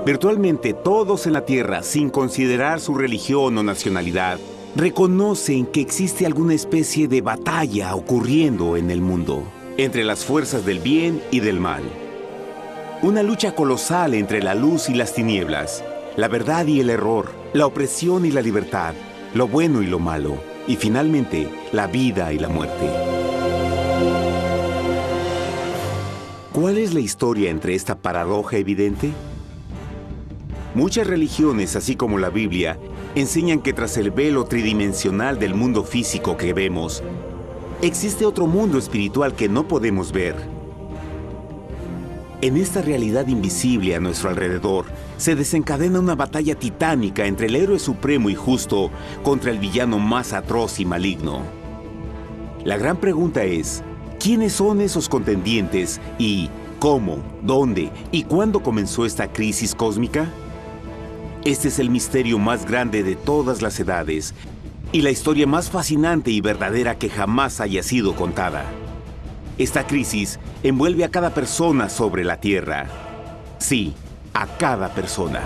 Virtualmente todos en la Tierra, sin considerar su religión o nacionalidad, reconocen que existe alguna especie de batalla ocurriendo en el mundo, entre las fuerzas del bien y del mal. Una lucha colosal entre la luz y las tinieblas, la verdad y el error, la opresión y la libertad, lo bueno y lo malo, y finalmente, la vida y la muerte. ¿Cuál es la historia entre esta paradoja evidente? Muchas religiones, así como la Biblia, enseñan que tras el velo tridimensional del mundo físico que vemos, existe otro mundo espiritual que no podemos ver. En esta realidad invisible a nuestro alrededor, se desencadena una batalla titánica entre el héroe supremo y justo contra el villano más atroz y maligno. La gran pregunta es, ¿quiénes son esos contendientes y cómo, dónde y cuándo comenzó esta crisis cósmica? Este es el misterio más grande de todas las edades y la historia más fascinante y verdadera que jamás haya sido contada. Esta crisis envuelve a cada persona sobre la Tierra. Sí, a cada persona.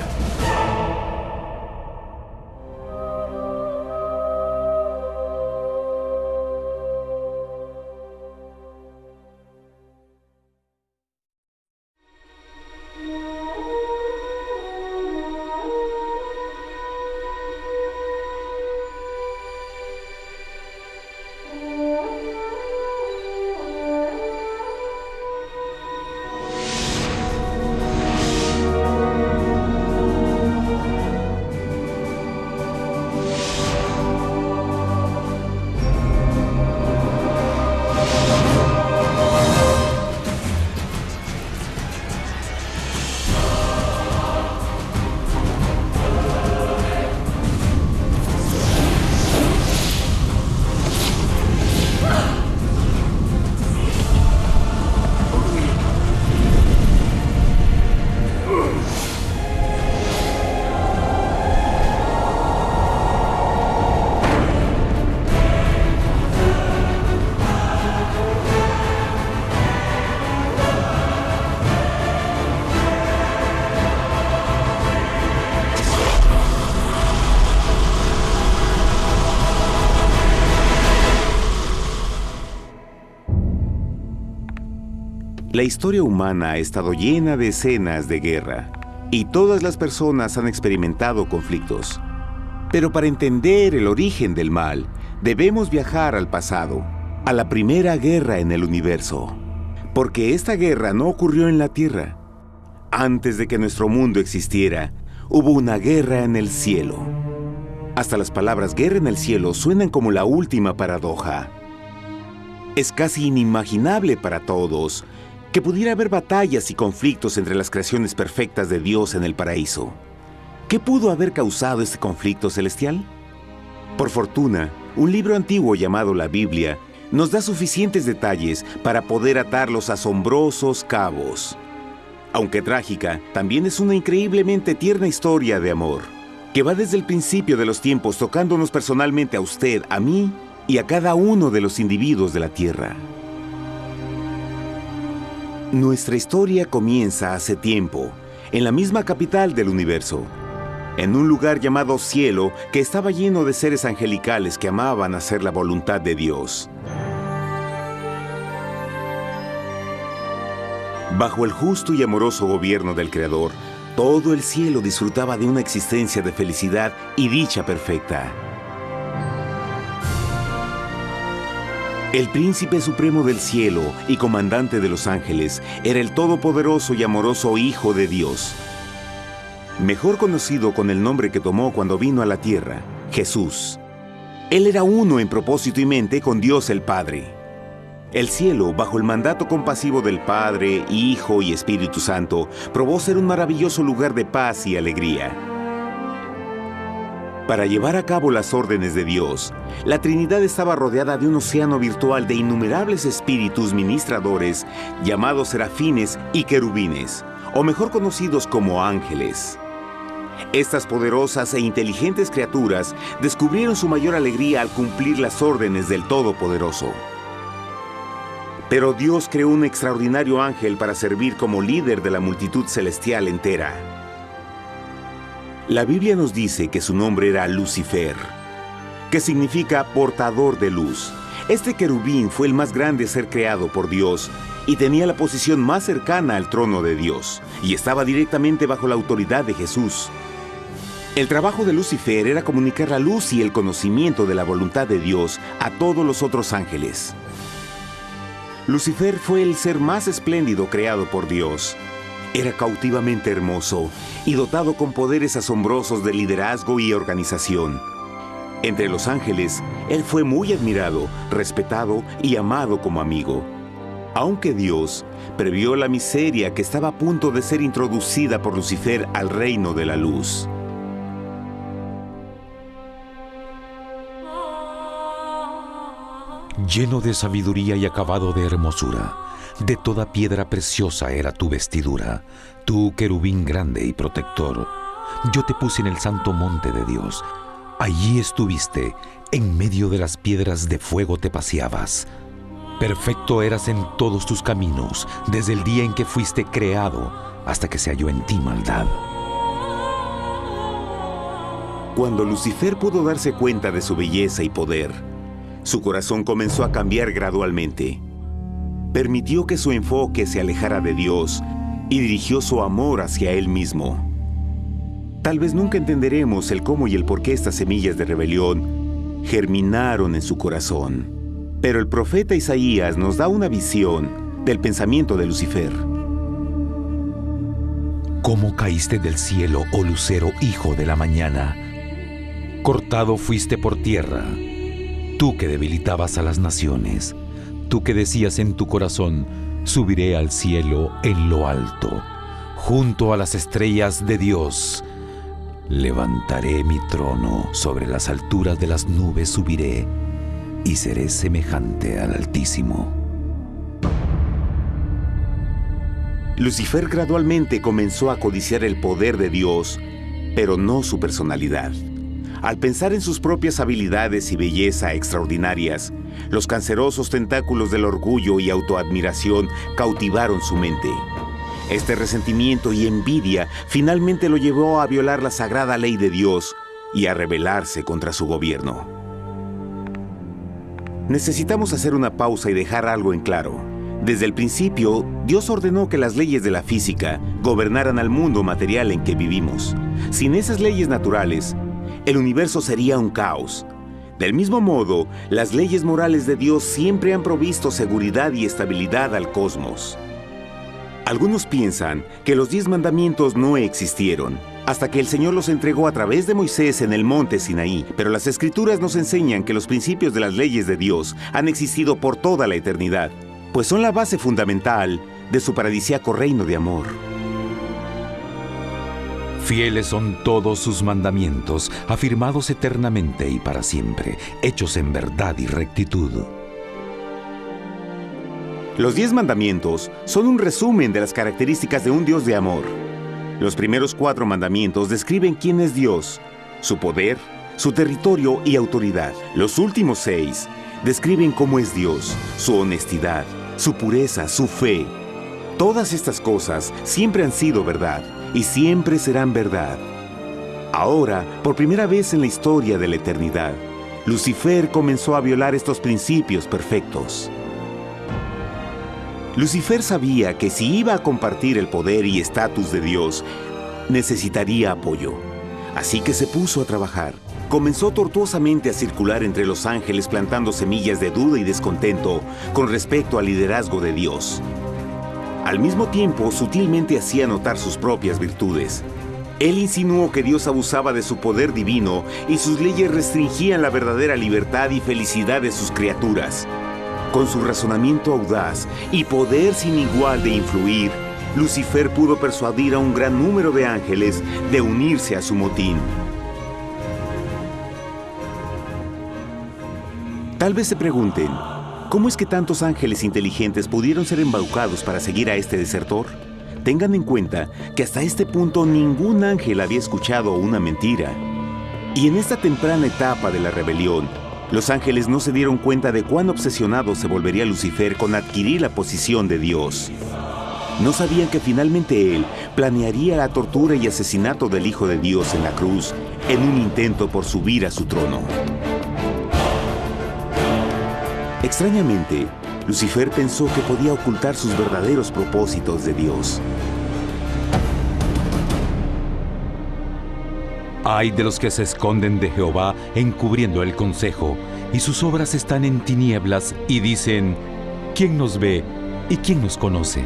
La historia humana ha estado llena de escenas de guerra, y todas las personas han experimentado conflictos. Pero para entender el origen del mal, debemos viajar al pasado, a la primera guerra en el universo. Porque esta guerra no ocurrió en la Tierra. Antes de que nuestro mundo existiera, hubo una guerra en el cielo. Hasta las palabras guerra en el cielo suenan como la última paradoja. Es casi inimaginable para todos que pudiera haber batallas y conflictos entre las creaciones perfectas de Dios en el paraíso. ¿Qué pudo haber causado este conflicto celestial? Por fortuna, un libro antiguo llamado la Biblia nos da suficientes detalles para poder atar los asombrosos cabos. Aunque trágica, también es una increíblemente tierna historia de amor, que va desde el principio de los tiempos tocándonos personalmente a usted, a mí y a cada uno de los individuos de la Tierra. Nuestra historia comienza hace tiempo, en la misma capital del universo, en un lugar llamado Cielo que estaba lleno de seres angelicales que amaban hacer la voluntad de Dios. Bajo el justo y amoroso gobierno del Creador, todo el cielo disfrutaba de una existencia de felicidad y dicha perfecta. El príncipe supremo del cielo y comandante de los ángeles era el todopoderoso y amoroso Hijo de Dios, mejor conocido con el nombre que tomó cuando vino a la tierra, Jesús. Él era uno en propósito y mente con Dios el Padre. El cielo, bajo el mandato compasivo del Padre, Hijo y Espíritu Santo, probó ser un maravilloso lugar de paz y alegría. Para llevar a cabo las órdenes de Dios, la Trinidad estaba rodeada de un océano virtual de innumerables espíritus ministradores llamados serafines y querubines, o mejor conocidos como ángeles. Estas poderosas e inteligentes criaturas descubrieron su mayor alegría al cumplir las órdenes del Todopoderoso. Pero Dios creó un extraordinario ángel para servir como líder de la multitud celestial entera. La Biblia nos dice que su nombre era Lucifer, que significa portador de luz. Este querubín fue el más grande ser creado por Dios y tenía la posición más cercana al trono de Dios, y estaba directamente bajo la autoridad de Jesús. El trabajo de Lucifer era comunicar la luz y el conocimiento de la voluntad de Dios a todos los otros ángeles. Lucifer fue el ser más espléndido creado por Dios. Era cautivamente hermoso y dotado con poderes asombrosos de liderazgo y organización. Entre los ángeles, él fue muy admirado, respetado y amado como amigo. Aunque Dios previó la miseria que estaba a punto de ser introducida por Lucifer al reino de la luz. Lleno de sabiduría y acabado de hermosura, de toda piedra preciosa era tu vestidura, tú querubín grande y protector. Yo te puse en el santo monte de Dios. Allí estuviste, en medio de las piedras de fuego te paseabas. Perfecto eras en todos tus caminos, desde el día en que fuiste creado, hasta que se halló en ti maldad. Cuando Lucifer pudo darse cuenta de su belleza y poder, su corazón comenzó a cambiar gradualmente. Permitió que su enfoque se alejara de Dios y dirigió su amor hacia él mismo. Tal vez nunca entenderemos el cómo y el por qué estas semillas de rebelión germinaron en su corazón. Pero el profeta Isaías nos da una visión del pensamiento de Lucifer. ¿Cómo caíste del cielo, oh lucero, hijo de la mañana? Cortado fuiste por tierra, tú que debilitabas a las naciones, tú que decías en tu corazón, subiré al cielo en lo alto, junto a las estrellas de Dios. Levantaré mi trono, sobre las alturas de las nubes subiré, y seré semejante al Altísimo. Lucifer gradualmente comenzó a codiciar el poder de Dios, pero no su personalidad. Al pensar en sus propias habilidades y belleza extraordinarias, los cancerosos tentáculos del orgullo y autoadmiración cautivaron su mente. Este resentimiento y envidia finalmente lo llevó a violar la sagrada ley de Dios y a rebelarse contra su gobierno. Necesitamos hacer una pausa y dejar algo en claro. Desde el principio, Dios ordenó que las leyes de la física gobernaran al mundo material en que vivimos. Sin esas leyes naturales, el universo sería un caos. Del mismo modo, las leyes morales de Dios siempre han provisto seguridad y estabilidad al cosmos. Algunos piensan que los 10 mandamientos no existieron, hasta que el Señor los entregó a través de Moisés en el monte Sinaí. Pero las Escrituras nos enseñan que los principios de las leyes de Dios han existido por toda la eternidad, pues son la base fundamental de su paradisíaco reino de amor. Fieles son todos sus mandamientos, afirmados eternamente y para siempre, hechos en verdad y rectitud. Los 10 mandamientos son un resumen de las características de un Dios de amor. Los primeros 4 mandamientos describen quién es Dios, su poder, su territorio y autoridad. Los últimos 6 describen cómo es Dios, su honestidad, su pureza, su fe. Todas estas cosas siempre han sido verdad y siempre serán verdad. Ahora, por primera vez en la historia de la eternidad, Lucifer comenzó a violar estos principios perfectos. Lucifer sabía que si iba a compartir el poder y estatus de Dios, necesitaría apoyo. Así que se puso a trabajar. Comenzó tortuosamente a circular entre los ángeles plantando semillas de duda y descontento con respecto al liderazgo de Dios. Al mismo tiempo, sutilmente hacía notar sus propias virtudes. Él insinuó que Dios abusaba de su poder divino y sus leyes restringían la verdadera libertad y felicidad de sus criaturas. Con su razonamiento audaz y poder sin igual de influir, Lucifer pudo persuadir a un gran número de ángeles de unirse a su motín. Tal vez se pregunten, ¿cómo es que tantos ángeles inteligentes pudieron ser embaucados para seguir a este desertor? Tengan en cuenta que hasta este punto ningún ángel había escuchado una mentira. Y en esta temprana etapa de la rebelión, los ángeles no se dieron cuenta de cuán obsesionado se volvería Lucifer con adquirir la posición de Dios. No sabían que finalmente él planearía la tortura y asesinato del Hijo de Dios en la cruz en un intento por subir a su trono. Extrañamente, Lucifer pensó que podía ocultar sus verdaderos propósitos de Dios. Ay de los que se esconden de Jehová encubriendo el consejo, y sus obras están en tinieblas y dicen: ¿quién nos ve y quién nos conoce?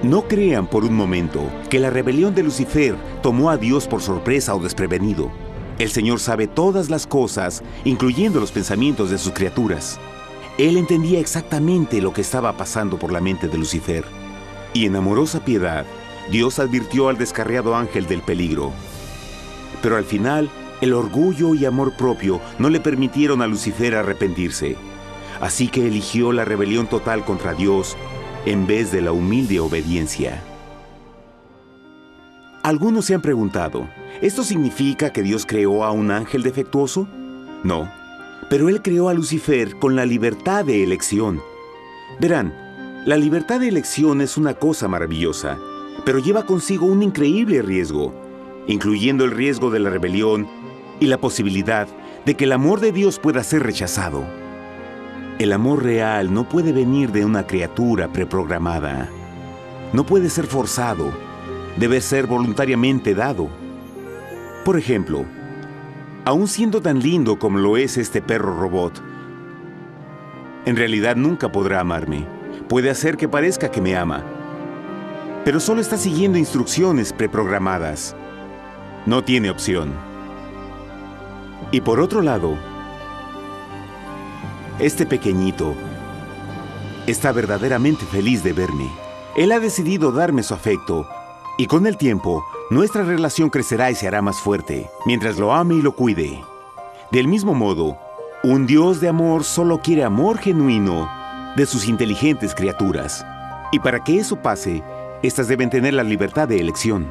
No crean por un momento que la rebelión de Lucifer tomó a Dios por sorpresa o desprevenido. El Señor sabe todas las cosas, incluyendo los pensamientos de sus criaturas. Él entendía exactamente lo que estaba pasando por la mente de Lucifer. Y en amorosa piedad, Dios advirtió al descarriado ángel del peligro. Pero al final, el orgullo y amor propio no le permitieron a Lucifer arrepentirse. Así que eligió la rebelión total contra Dios en vez de la humilde obediencia. Algunos se han preguntado, ¿esto significa que Dios creó a un ángel defectuoso? No, pero Él creó a Lucifer con la libertad de elección. Verán, la libertad de elección es una cosa maravillosa, pero lleva consigo un increíble riesgo, incluyendo el riesgo de la rebelión y la posibilidad de que el amor de Dios pueda ser rechazado. El amor real no puede venir de una criatura preprogramada. No puede ser forzado. Debe ser voluntariamente dado. Por ejemplo, aun siendo tan lindo como lo es este perro robot, en realidad nunca podrá amarme. Puede hacer que parezca que me ama, pero solo está siguiendo instrucciones preprogramadas. No tiene opción. Y por otro lado, este pequeñito está verdaderamente feliz de verme. Él ha decidido darme su afecto, y con el tiempo, nuestra relación crecerá y se hará más fuerte, mientras lo ame y lo cuide. Del mismo modo, un Dios de amor solo quiere amor genuino de sus inteligentes criaturas. Y para que eso pase, éstas deben tener la libertad de elección.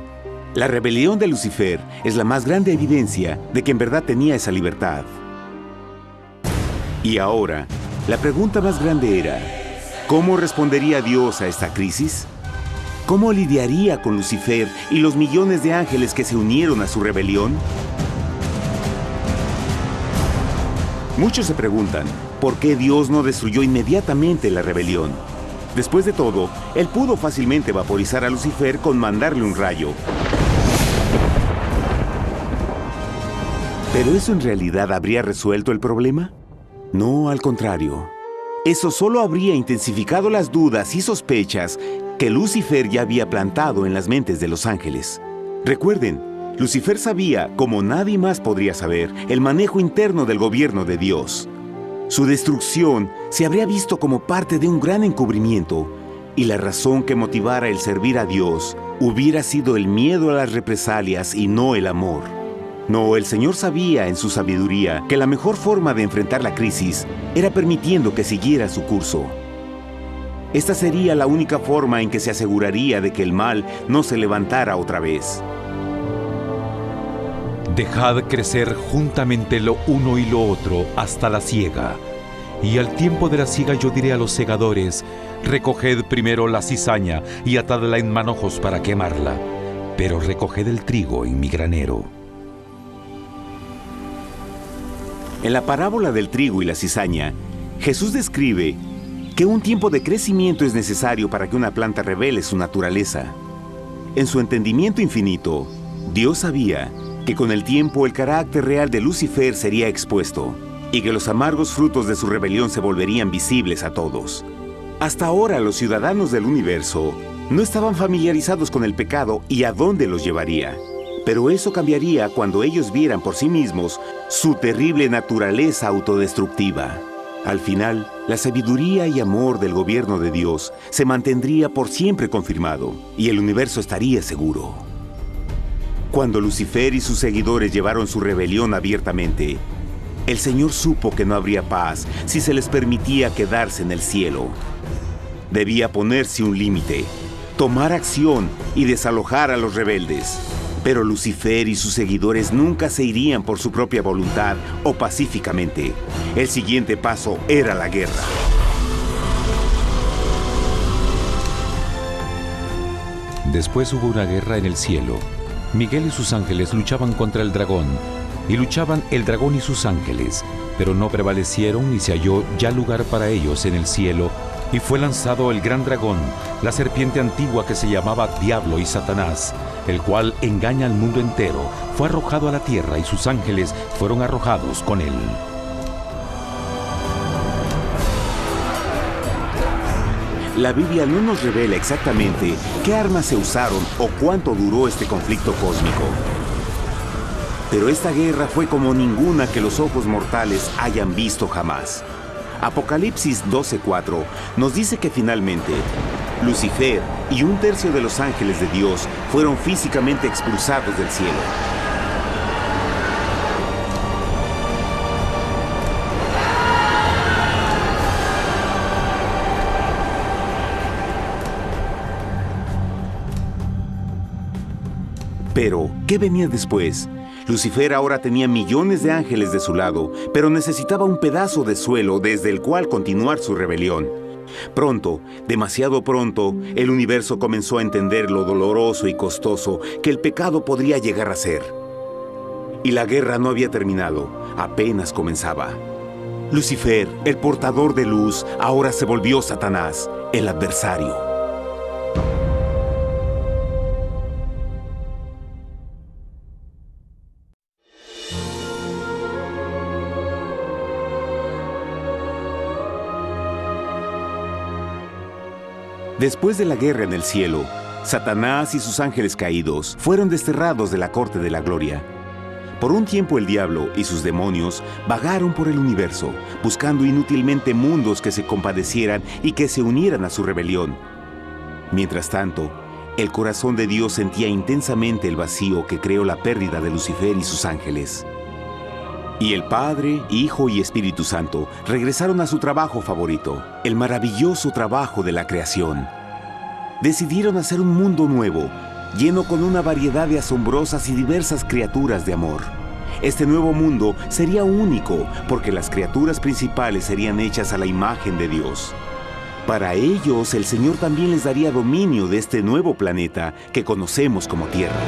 La rebelión de Lucifer es la más grande evidencia de que en verdad tenía esa libertad. Y ahora, la pregunta más grande era, ¿cómo respondería Dios a esta crisis? ¿Cómo lidiaría con Lucifer y los millones de ángeles que se unieron a su rebelión? Muchos se preguntan, ¿por qué Dios no destruyó inmediatamente la rebelión? Después de todo, Él pudo fácilmente vaporizar a Lucifer con mandarle un rayo. ¿Pero eso en realidad habría resuelto el problema? No, al contrario. Eso solo habría intensificado las dudas y sospechas que Lucifer ya había plantado en las mentes de los ángeles. Recuerden, Lucifer sabía, como nadie más podría saber, el manejo interno del gobierno de Dios. Su destrucción se habría visto como parte de un gran encubrimiento, y la razón que motivara el servir a Dios hubiera sido el miedo a las represalias y no el amor. No, el Señor sabía en su sabiduría que la mejor forma de enfrentar la crisis era permitiendo que siguiera su curso. Esta sería la única forma en que se aseguraría de que el mal no se levantara otra vez. Dejad crecer juntamente lo uno y lo otro hasta la siega. Y al tiempo de la siega yo diré a los segadores: recoged primero la cizaña y atadla en manojos para quemarla, pero recoged el trigo en mi granero. En la parábola del trigo y la cizaña, Jesús describe que un tiempo de crecimiento es necesario para que una planta revele su naturaleza. En su entendimiento infinito, Dios sabía que con el tiempo el carácter real de Lucifer sería expuesto y que los amargos frutos de su rebelión se volverían visibles a todos. Hasta ahora los ciudadanos del universo no estaban familiarizados con el pecado y a dónde los llevaría. Pero eso cambiaría cuando ellos vieran por sí mismos su terrible naturaleza autodestructiva. Al final, la sabiduría y amor del gobierno de Dios se mantendría por siempre confirmado y el universo estaría seguro. Cuando Lucifer y sus seguidores llevaron su rebelión abiertamente, el Señor supo que no habría paz si se les permitía quedarse en el cielo. Debía ponerse un límite, tomar acción y desalojar a los rebeldes. Pero Lucifer y sus seguidores nunca se irían por su propia voluntad o pacíficamente. El siguiente paso era la guerra. Después hubo una guerra en el cielo. Miguel y sus ángeles luchaban contra el dragón, y luchaban el dragón y sus ángeles, pero no prevalecieron, ni se halló ya lugar para ellos en el cielo, y fue lanzado el gran dragón, la serpiente antigua que se llamaba Diablo y Satanás, el cual engaña al mundo entero. Fue arrojado a la tierra y sus ángeles fueron arrojados con él. La Biblia no nos revela exactamente qué armas se usaron o cuánto duró este conflicto cósmico. Pero esta guerra fue como ninguna que los ojos mortales hayan visto jamás. Apocalipsis 12:4 nos dice que finalmente Lucifer y un tercio de los ángeles de Dios fueron físicamente expulsados del cielo. Pero, ¿qué venía después? Lucifer ahora tenía millones de ángeles de su lado, pero necesitaba un pedazo de suelo desde el cual continuar su rebelión. Pronto, demasiado pronto, el universo comenzó a entender lo doloroso y costoso que el pecado podría llegar a ser. Y la guerra no había terminado, apenas comenzaba. Lucifer, el portador de luz, ahora se volvió Satanás, el adversario. Después de la guerra en el cielo, Satanás y sus ángeles caídos fueron desterrados de la corte de la gloria. Por un tiempo el diablo y sus demonios vagaron por el universo, buscando inútilmente mundos que se compadecieran y que se unieran a su rebelión. Mientras tanto, el corazón de Dios sentía intensamente el vacío que creó la pérdida de Lucifer y sus ángeles. Y el Padre, Hijo y Espíritu Santo regresaron a su trabajo favorito, el maravilloso trabajo de la creación. Decidieron hacer un mundo nuevo, lleno con una variedad de asombrosas y diversas criaturas de amor. Este nuevo mundo sería único, porque las criaturas principales serían hechas a la imagen de Dios. Para ellos, el Señor también les daría dominio de este nuevo planeta que conocemos como Tierra.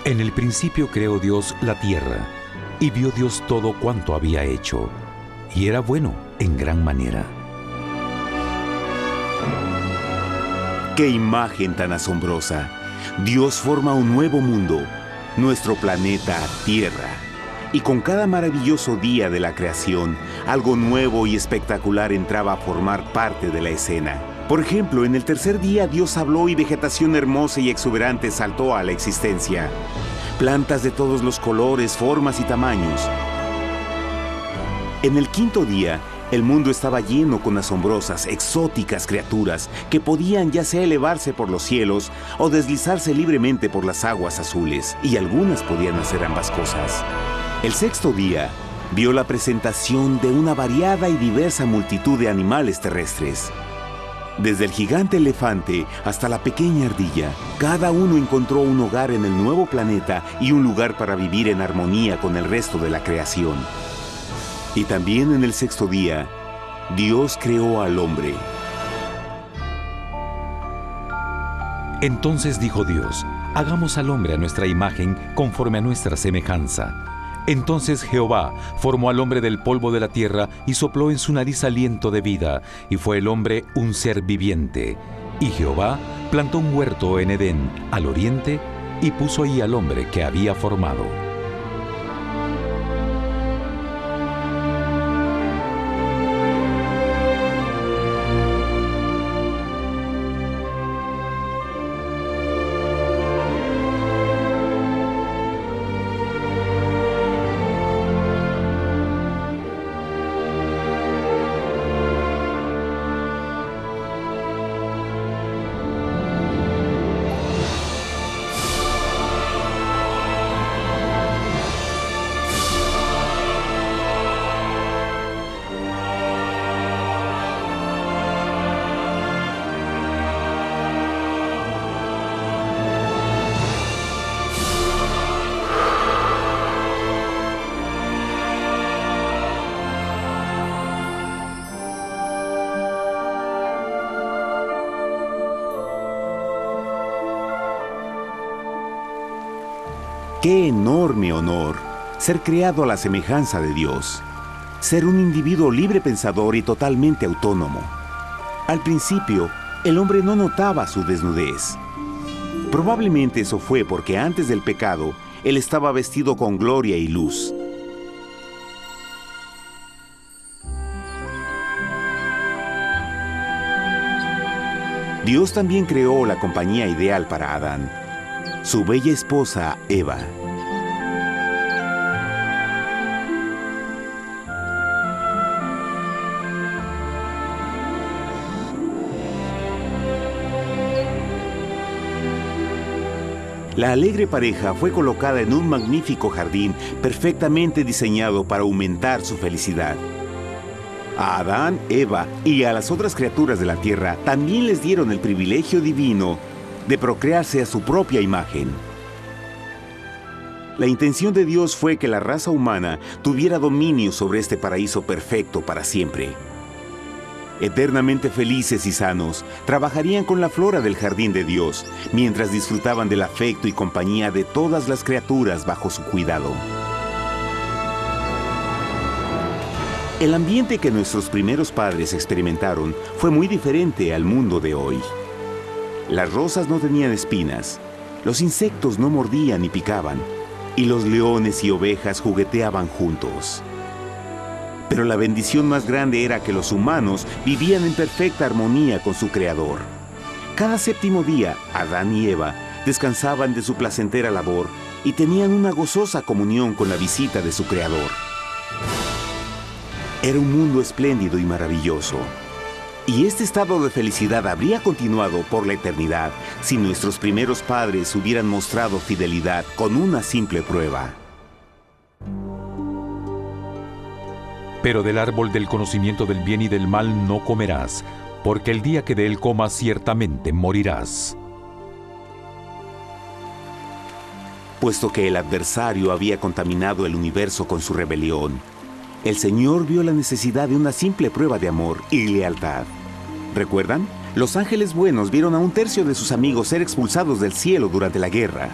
En el principio creó Dios la tierra, y vio Dios todo cuanto había hecho, y era bueno en gran manera. ¡Qué imagen tan asombrosa! Dios forma un nuevo mundo, nuestro planeta Tierra. Y con cada maravilloso día de la creación, algo nuevo y espectacular entraba a formar parte de la escena. Por ejemplo, en el tercer día Dios habló y vegetación hermosa y exuberante saltó a la existencia. Plantas de todos los colores, formas y tamaños. En el quinto día, el mundo estaba lleno con asombrosas, exóticas criaturas que podían ya sea elevarse por los cielos o deslizarse libremente por las aguas azules, y algunas podían hacer ambas cosas. El sexto día vio la presentación de una variada y diversa multitud de animales terrestres. Desde el gigante elefante hasta la pequeña ardilla, cada uno encontró un hogar en el nuevo planeta y un lugar para vivir en armonía con el resto de la creación. Y también en el sexto día, Dios creó al hombre. Entonces dijo Dios: hagamos al hombre a nuestra imagen, conforme a nuestra semejanza. Entonces Jehová formó al hombre del polvo de la tierra y sopló en su nariz aliento de vida, y fue el hombre un ser viviente. Y Jehová plantó un huerto en Edén, al oriente, y puso ahí al hombre que había formado. ¡Qué enorme honor! Ser creado a la semejanza de Dios. Ser un individuo libre pensador y totalmente autónomo. Al principio, el hombre no notaba su desnudez. Probablemente eso fue porque antes del pecado, él estaba vestido con gloria y luz. Dios también creó la compañía ideal para Adán, su bella esposa Eva. La alegre pareja fue colocada en un magnífico jardín perfectamente diseñado para aumentar su felicidad. A Adán, Eva y a las otras criaturas de la tierra también les dieron el privilegio divino de procrearse a su propia imagen. La intención de Dios fue que la raza humana tuviera dominio sobre este paraíso perfecto para siempre. Eternamente felices y sanos, trabajarían con la flora del jardín de Dios, mientras disfrutaban del afecto y compañía de todas las criaturas bajo su cuidado. El ambiente que nuestros primeros padres experimentaron fue muy diferente al mundo de hoy. Las rosas no tenían espinas, los insectos no mordían ni picaban, y los leones y ovejas jugueteaban juntos. Pero la bendición más grande era que los humanos vivían en perfecta armonía con su Creador. Cada séptimo día, Adán y Eva descansaban de su placentera labor y tenían una gozosa comunión con la visita de su Creador. Era un mundo espléndido y maravilloso. Y este estado de felicidad habría continuado por la eternidad si nuestros primeros padres hubieran mostrado fidelidad con una simple prueba. Pero del árbol del conocimiento del bien y del mal no comerás, porque el día que de él comas ciertamente morirás. Puesto que el adversario había contaminado el universo con su rebelión, el Señor vio la necesidad de una simple prueba de amor y lealtad. ¿Recuerdan? Los ángeles buenos vieron a un tercio de sus amigos ser expulsados del cielo durante la guerra.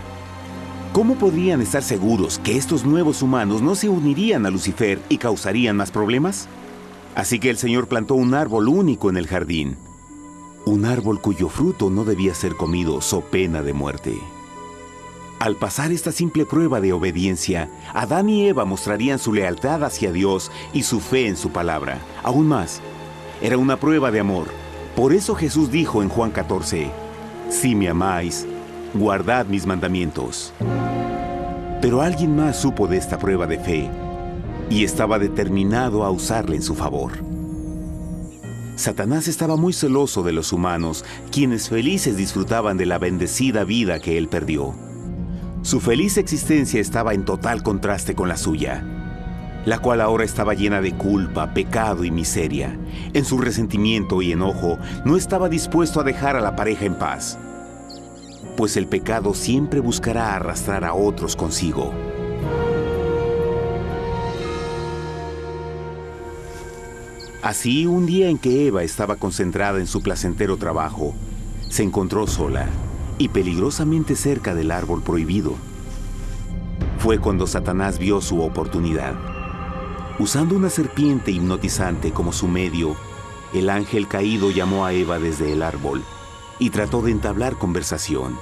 ¿Cómo podrían estar seguros que estos nuevos humanos no se unirían a Lucifer y causarían más problemas? Así que el Señor plantó un árbol único en el jardín. Un árbol cuyo fruto no debía ser comido so pena de muerte. Al pasar esta simple prueba de obediencia, Adán y Eva mostrarían su lealtad hacia Dios y su fe en su palabra. Aún más, era una prueba de amor. Por eso Jesús dijo en Juan 14, «Si me amáis, guardad mis mandamientos». Pero alguien más supo de esta prueba de fe y estaba determinado a usarla en su favor. Satanás estaba muy celoso de los humanos, quienes felices disfrutaban de la bendecida vida que él perdió. Su feliz existencia estaba en total contraste con la suya, la cual ahora estaba llena de culpa, pecado y miseria. En su resentimiento y enojo, no estaba dispuesto a dejar a la pareja en paz, pues el pecado siempre buscará arrastrar a otros consigo. Así, un día en que Eva estaba concentrada en su placentero trabajo, se encontró sola y peligrosamente cerca del árbol prohibido. Fue cuando Satanás vio su oportunidad. Usando una serpiente hipnotizante como su medio, el ángel caído llamó a Eva desde el árbol y trató de entablar conversación.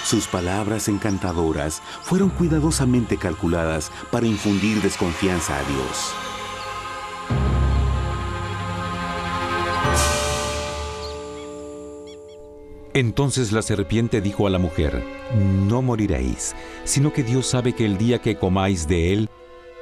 Sus palabras encantadoras fueron cuidadosamente calculadas para infundir desconfianza a Dios. Entonces la serpiente dijo a la mujer, «No moriréis, sino que Dios sabe que el día que comáis de él,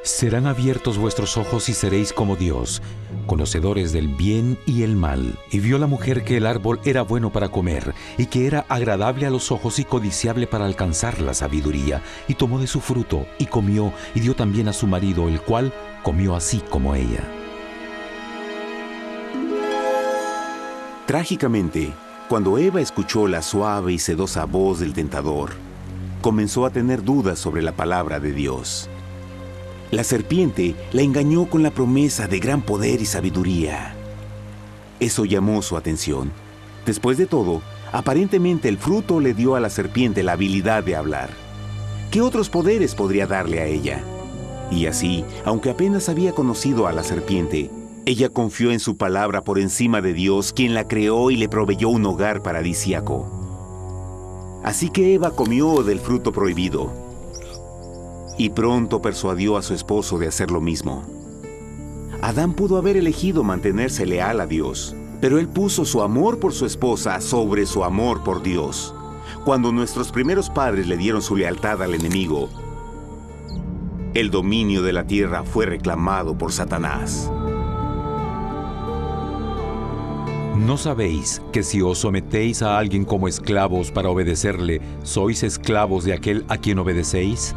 serán abiertos vuestros ojos y seréis como Dios, conocedores del bien y el mal». Y vio la mujer que el árbol era bueno para comer, y que era agradable a los ojos y codiciable para alcanzar la sabiduría, y tomó de su fruto, y comió, y dio también a su marido, el cual comió así como ella. Trágicamente, cuando Eva escuchó la suave y sedosa voz del tentador, comenzó a tener dudas sobre la palabra de Dios. La serpiente la engañó con la promesa de gran poder y sabiduría. Eso llamó su atención. Después de todo, aparentemente el fruto le dio a la serpiente la habilidad de hablar. ¿Qué otros poderes podría darle a ella? Y así, aunque apenas había conocido a la serpiente, ella confió en su palabra por encima de Dios, quien la creó y le proveyó un hogar paradisíaco. Así que Eva comió del fruto prohibido y pronto persuadió a su esposo de hacer lo mismo. Adán pudo haber elegido mantenerse leal a Dios, pero él puso su amor por su esposa sobre su amor por Dios. Cuando nuestros primeros padres le dieron su lealtad al enemigo, el dominio de la tierra fue reclamado por Satanás. ¿No sabéis que si os sometéis a alguien como esclavos para obedecerle, sois esclavos de aquel a quien obedecéis?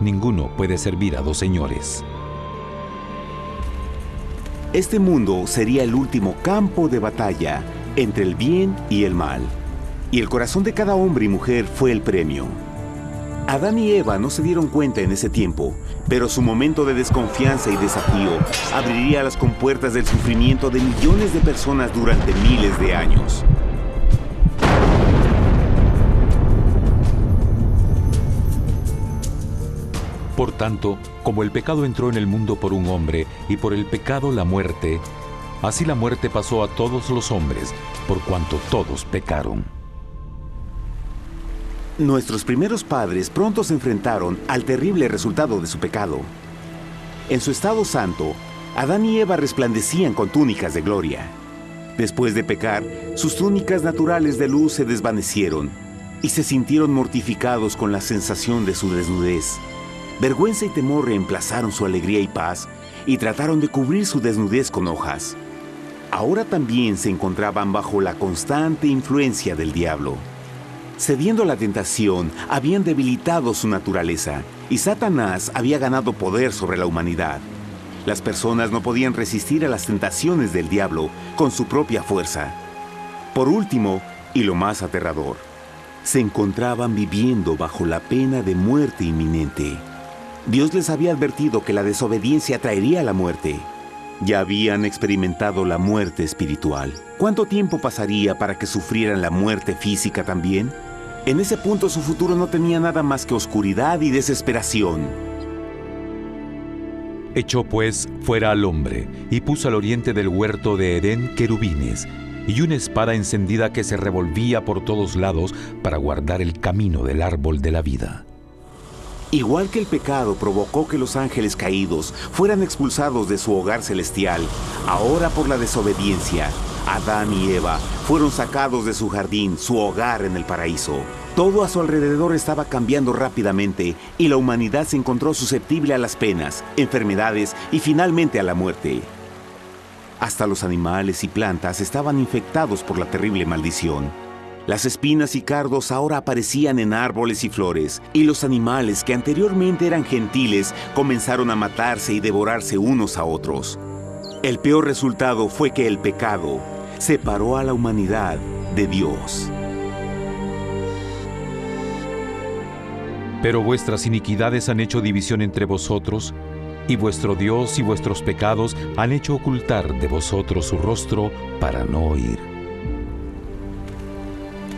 Ninguno puede servir a dos señores. Este mundo sería el último campo de batalla entre el bien y el mal. Y el corazón de cada hombre y mujer fue el premio. Adán y Eva no se dieron cuenta en ese tiempo, pero su momento de desconfianza y desafío abriría las compuertas del sufrimiento de millones de personas durante miles de años. Por tanto, como el pecado entró en el mundo por un hombre, y por el pecado la muerte, así la muerte pasó a todos los hombres, por cuanto todos pecaron. Nuestros primeros padres pronto se enfrentaron al terrible resultado de su pecado. En su estado santo, Adán y Eva resplandecían con túnicas de gloria. Después de pecar, sus túnicas naturales de luz se desvanecieron y se sintieron mortificados con la sensación de su desnudez. Vergüenza y temor reemplazaron su alegría y paz y trataron de cubrir su desnudez con hojas. Ahora también se encontraban bajo la constante influencia del diablo. Cediendo a la tentación, habían debilitado su naturaleza y Satanás había ganado poder sobre la humanidad. Las personas no podían resistir a las tentaciones del diablo con su propia fuerza. Por último, y lo más aterrador, se encontraban viviendo bajo la pena de muerte inminente. Dios les había advertido que la desobediencia traería la muerte. Ya habían experimentado la muerte espiritual. ¿Cuánto tiempo pasaría para que sufrieran la muerte física también? En ese punto su futuro no tenía nada más que oscuridad y desesperación. Echó pues fuera al hombre, y puso al oriente del huerto de Edén querubines, y una espada encendida que se revolvía por todos lados para guardar el camino del árbol de la vida. Igual que el pecado provocó que los ángeles caídos fueran expulsados de su hogar celestial, ahora por la desobediencia, Adán y Eva fueron sacados de su jardín, su hogar en el paraíso. Todo a su alrededor estaba cambiando rápidamente y la humanidad se encontró susceptible a las penas, enfermedades y finalmente a la muerte. Hasta los animales y plantas estaban infectados por la terrible maldición. Las espinas y cardos ahora aparecían en árboles y flores, y los animales que anteriormente eran gentiles comenzaron a matarse y devorarse unos a otros. El peor resultado fue que el pecado separó a la humanidad de Dios. Pero vuestras iniquidades han hecho división entre vosotros, y vuestro Dios y vuestros pecados han hecho ocultar de vosotros su rostro para no oír.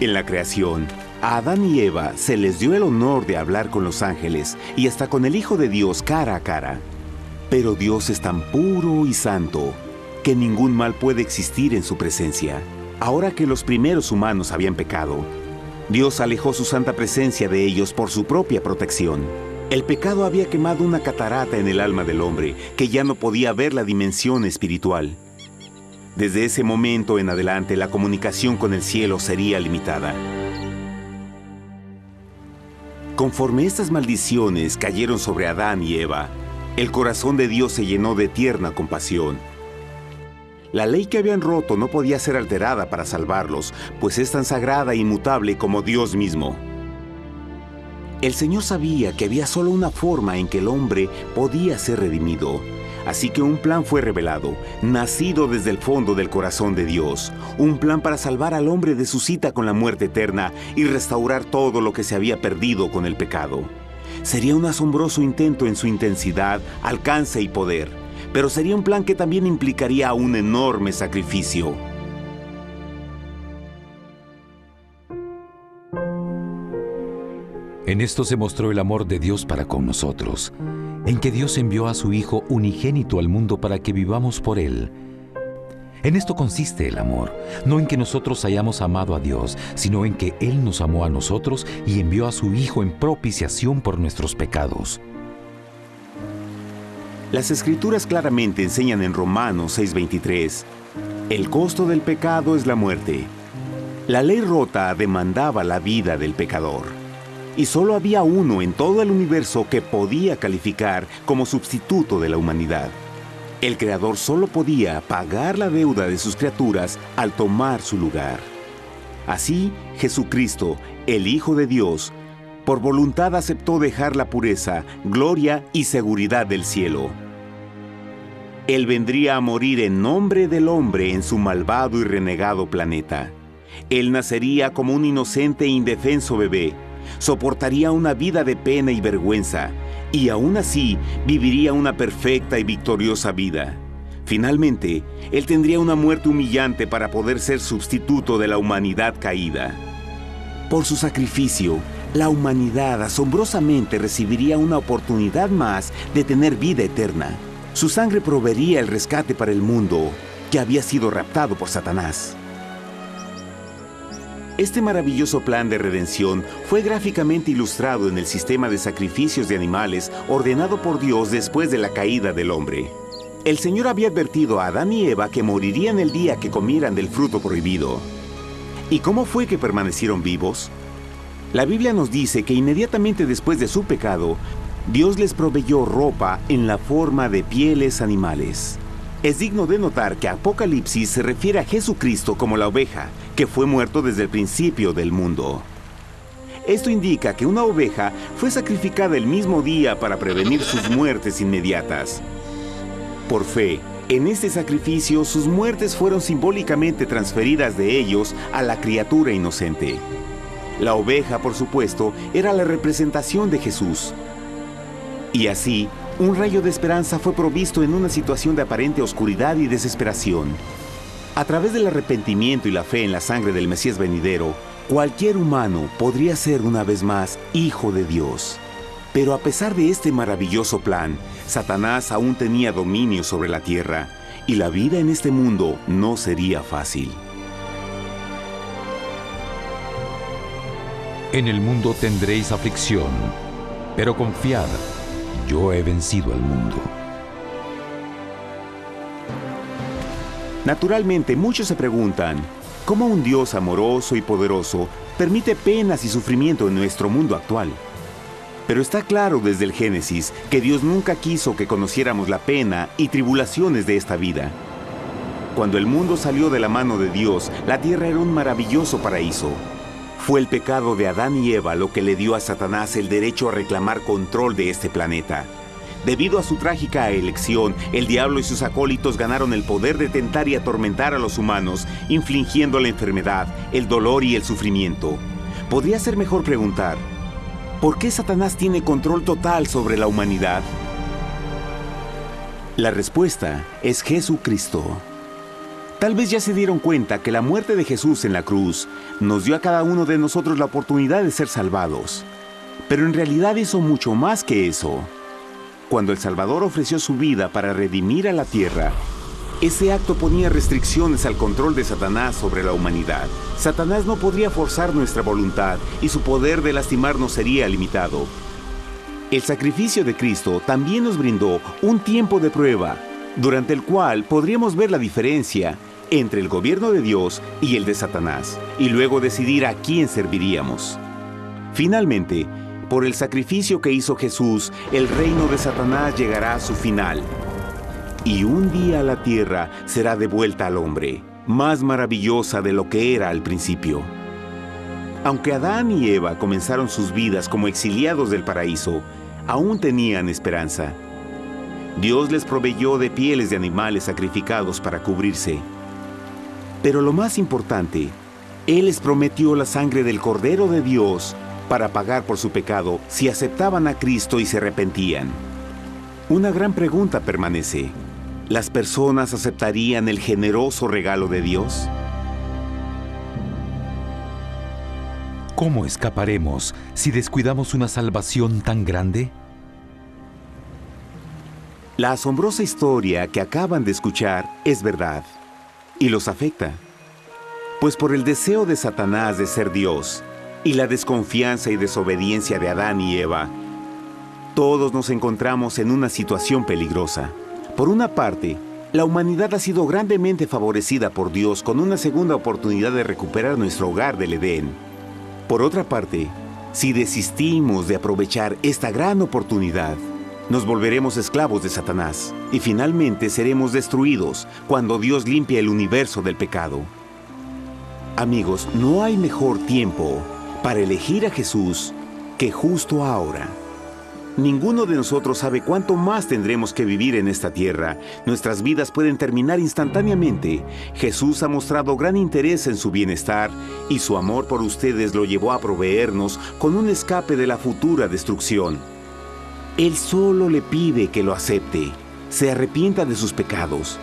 En la creación, a Adán y Eva se les dio el honor de hablar con los ángeles y hasta con el Hijo de Dios cara a cara. Pero Dios es tan puro y santo que ningún mal puede existir en su presencia. Ahora que los primeros humanos habían pecado, Dios alejó su santa presencia de ellos por su propia protección. El pecado había quemado una catarata en el alma del hombre que ya no podía ver la dimensión espiritual. Desde ese momento en adelante, la comunicación con el cielo sería limitada. Conforme estas maldiciones cayeron sobre Adán y Eva, el corazón de Dios se llenó de tierna compasión. La ley que habían roto no podía ser alterada para salvarlos, pues es tan sagrada e inmutable como Dios mismo. El Señor sabía que había solo una forma en que el hombre podía ser redimido. Así que un plan fue revelado, nacido desde el fondo del corazón de Dios. Un plan para salvar al hombre de su cita con la muerte eterna y restaurar todo lo que se había perdido con el pecado. Sería un asombroso intento en su intensidad, alcance y poder, pero sería un plan que también implicaría un enorme sacrificio. En esto se mostró el amor de Dios para con nosotros, en que Dios envió a su Hijo unigénito al mundo para que vivamos por Él. En esto consiste el amor, no en que nosotros hayamos amado a Dios, sino en que Él nos amó a nosotros y envió a su Hijo en propiciación por nuestros pecados. Las Escrituras claramente enseñan en Romanos 6:23, el costo del pecado es la muerte. La ley rota demandaba la vida del pecador, y solo había uno en todo el universo que podía calificar como sustituto de la humanidad. El Creador solo podía pagar la deuda de sus criaturas al tomar su lugar. Así, Jesucristo, el Hijo de Dios, por voluntad aceptó dejar la pureza, gloria y seguridad del cielo. Él vendría a morir en nombre del hombre en su malvado y renegado planeta. Él nacería como un inocente e indefenso bebé, soportaría una vida de pena y vergüenza, y aún así viviría una perfecta y victoriosa vida. Finalmente, Él tendría una muerte humillante para poder ser sustituto de la humanidad caída. Por su sacrificio, la humanidad asombrosamente recibiría una oportunidad más de tener vida eterna. Su sangre proveería el rescate para el mundo que había sido raptado por Satanás. Este maravilloso plan de redención fue gráficamente ilustrado en el sistema de sacrificios de animales ordenado por Dios después de la caída del hombre. El Señor había advertido a Adán y Eva que morirían el día que comieran del fruto prohibido. ¿Y cómo fue que permanecieron vivos? La Biblia nos dice que inmediatamente después de su pecado, Dios les proveyó ropa en la forma de pieles animales. Es digno de notar que Apocalipsis se refiere a Jesucristo como la oveja, que fue muerto desde el principio del mundo. Esto indica que una oveja fue sacrificada el mismo día para prevenir sus muertes inmediatas. Por fe, en este sacrificio sus muertes fueron simbólicamente transferidas de ellos a la criatura inocente. La oveja, por supuesto, era la representación de Jesús. Y así, un rayo de esperanza fue provisto en una situación de aparente oscuridad y desesperación. A través del arrepentimiento y la fe en la sangre del Mesías venidero, cualquier humano podría ser una vez más hijo de Dios. Pero a pesar de este maravilloso plan, Satanás aún tenía dominio sobre la tierra, y la vida en este mundo no sería fácil. En el mundo tendréis aflicción, pero confiad, yo he vencido al mundo. Naturalmente, muchos se preguntan, ¿cómo un Dios amoroso y poderoso permite penas y sufrimiento en nuestro mundo actual? Pero está claro desde el Génesis que Dios nunca quiso que conociéramos la pena y tribulaciones de esta vida. Cuando el mundo salió de la mano de Dios, la tierra era un maravilloso paraíso. Fue el pecado de Adán y Eva lo que le dio a Satanás el derecho a reclamar control de este planeta. Debido a su trágica elección, el diablo y sus acólitos ganaron el poder de tentar y atormentar a los humanos, infligiendo la enfermedad, el dolor y el sufrimiento. Podría ser mejor preguntar, ¿por qué Satanás tiene control total sobre la humanidad? La respuesta es Jesucristo. Tal vez ya se dieron cuenta que la muerte de Jesús en la cruz nos dio a cada uno de nosotros la oportunidad de ser salvados. Pero en realidad hizo mucho más que eso. Cuando el Salvador ofreció su vida para redimir a la tierra, ese acto ponía restricciones al control de Satanás sobre la humanidad. Satanás no podría forzar nuestra voluntad y su poder de lastimarnos sería limitado. El sacrificio de Cristo también nos brindó un tiempo de prueba, durante el cual podríamos ver la diferencia entre el gobierno de Dios y el de Satanás, y luego decidir a quién serviríamos. Finalmente, por el sacrificio que hizo Jesús, el reino de Satanás llegará a su final. Y un día la tierra será devuelta al hombre, más maravillosa de lo que era al principio. Aunque Adán y Eva comenzaron sus vidas como exiliados del paraíso, aún tenían esperanza. Dios les proveyó de pieles de animales sacrificados para cubrirse. Pero lo más importante, Él les prometió la sangre del Cordero de Dios para pagar por su pecado si aceptaban a Cristo y se arrepentían. Una gran pregunta permanece. ¿Las personas aceptarían el generoso regalo de Dios? ¿Cómo escaparemos si descuidamos una salvación tan grande? La asombrosa historia que acaban de escuchar es verdad y los afecta. Pues por el deseo de Satanás de ser Dios y la desconfianza y desobediencia de Adán y Eva, todos nos encontramos en una situación peligrosa. Por una parte, la humanidad ha sido grandemente favorecida por Dios con una segunda oportunidad de recuperar nuestro hogar del Edén. Por otra parte, si desistimos de aprovechar esta gran oportunidad, nos volveremos esclavos de Satanás y finalmente seremos destruidos cuando Dios limpie el universo del pecado. Amigos, no hay mejor tiempo para elegir a Jesús que justo ahora. Ninguno de nosotros sabe cuánto más tendremos que vivir en esta tierra. Nuestras vidas pueden terminar instantáneamente. Jesús ha mostrado gran interés en su bienestar y su amor por ustedes lo llevó a proveernos con un escape de la futura destrucción. Él solo le pide que lo acepte, se arrepienta de sus pecados.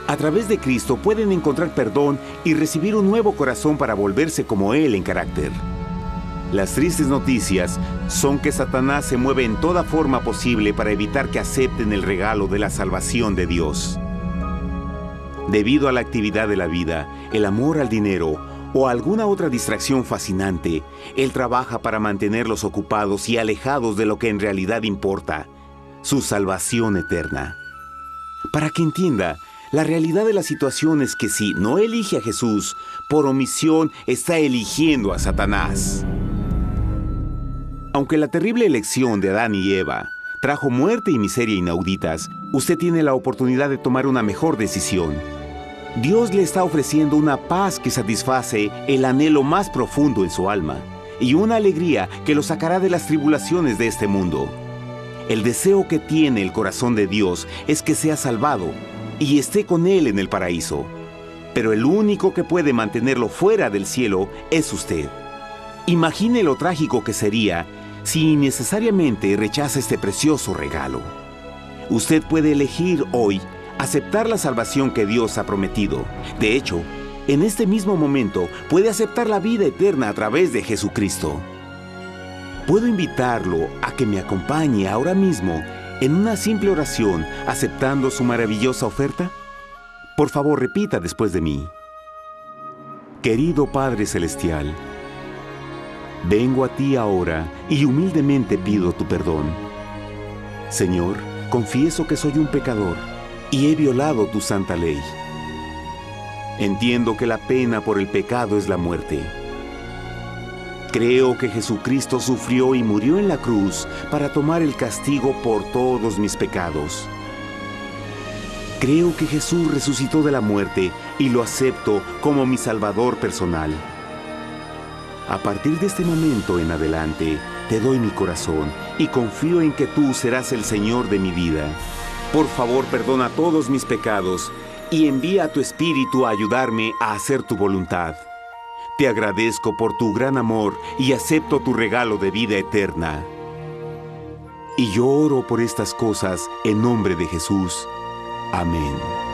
A través de Cristo pueden encontrar perdón y recibir un nuevo corazón para volverse como Él en carácter. Las tristes noticias son que Satanás se mueve en toda forma posible para evitar que acepten el regalo de la salvación de Dios. Debido a la actividad de la vida, el amor al dinero o alguna otra distracción fascinante, Él trabaja para mantenerlos ocupados y alejados de lo que en realidad importa, su salvación eterna. Para que entienda, la realidad de la situación es que si no elige a Jesús, por omisión está eligiendo a Satanás. Aunque la terrible elección de Adán y Eva trajo muerte y miseria inauditas, usted tiene la oportunidad de tomar una mejor decisión. Dios le está ofreciendo una paz que satisface el anhelo más profundo en su alma y una alegría que lo sacará de las tribulaciones de este mundo. El deseo que tiene el corazón de Dios es que sea salvado y esté con Él en el paraíso. Pero el único que puede mantenerlo fuera del cielo es usted. Imagine lo trágico que sería si innecesariamente rechaza este precioso regalo. Usted puede elegir hoy aceptar la salvación que Dios ha prometido. De hecho, en este mismo momento puede aceptar la vida eterna a través de Jesucristo. ¿Puedo invitarlo a que me acompañe ahora mismo en una simple oración aceptando su maravillosa oferta? Por favor, repita después de mí. Querido Padre Celestial, vengo a ti ahora y humildemente pido tu perdón. Señor, confieso que soy un pecador y he violado tu santa ley. Entiendo que la pena por el pecado es la muerte. Creo que Jesucristo sufrió y murió en la cruz para tomar el castigo por todos mis pecados. Creo que Jesús resucitó de la muerte y lo acepto como mi Salvador personal. A partir de este momento en adelante, te doy mi corazón y confío en que tú serás el Señor de mi vida. Por favor, perdona todos mis pecados y envía a tu Espíritu a ayudarme a hacer tu voluntad. Te agradezco por tu gran amor y acepto tu regalo de vida eterna. Y yo oro por estas cosas en nombre de Jesús. Amén.